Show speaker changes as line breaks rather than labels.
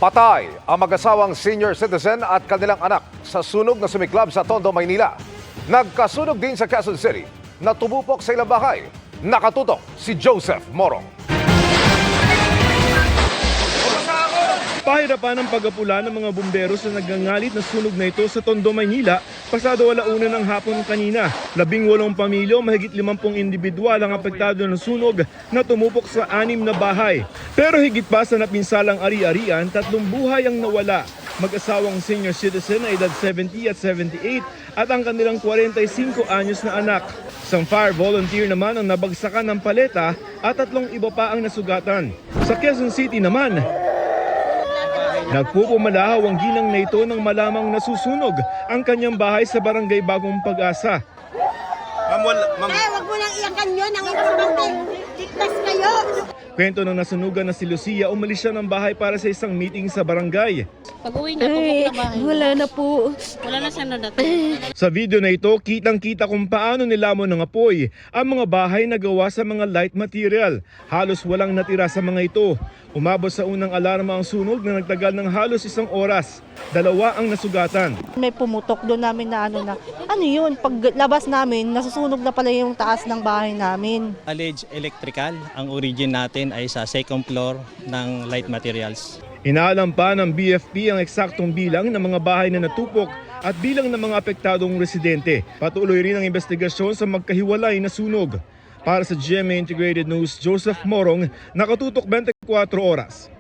Patay ang mag-asawang senior citizen at kanilang anak sa sunog na sumiklab sa Tondo, Maynila. Nagkasunog din sa Quezon City na tumupok sa ilang bahay. Nakatutok si Joseph Morong.
Pahirapan ang pag-apula ng mga bumbero sa nagngangalit na sunog na ito sa Tondo, Maynila pasado 1:00 ng hapon kanina. 18 pamilya, mahigit 50 individual ang apektado ng sunog na tumupok sa 6 na bahay. Pero higit pa sa napinsalang ari-arian, 3 buhay ang nawala. Mag-asawang senior citizen na edad 70 at 78 at ang kanilang 45 anyos na anak. Isang fire volunteer naman ang nabagsakan ng paleta at 3 iba pa ang nasugatan. Sa Quezon City naman, nagpupumalahaw ang ginang na ito nang malamang nasusunog ang kanyang bahay sa barangay Bagong Pag-asa.
Wag mo nang iyakan yun. Ang importante, ligtas kayo.
Kwento ng nasunugan na si Lucia, umalis siya ng bahay para sa isang meeting sa barangay.
Pag-uwi niya, tupok na bahay.
Wala na po.
Wala na siya nadating.
Sa video na ito, kitang-kita kung paano nilamon ng apoy ang mga bahay na gawa sa mga light material. Halos walang natira sa mga ito. Umabot sa unang alarma ang sunog na nagtagal ng halos 1 oras. 2 ang nasugatan.
May pumutok doon namin na ano yun, paglabas namin, nasusunog na pala yung taas ng bahay namin.
Alleged electrical, ang origin natin ay sa 2nd floor ng light materials.
Inaalam pa ng BFP ang eksaktong bilang ng mga bahay na natupok at bilang ng mga apektadong residente. Patuloy rin ang investigasyon sa magkahiwalay na sunog. Para sa GMA Integrated News, Joseph Morong, nakatutok 24 oras.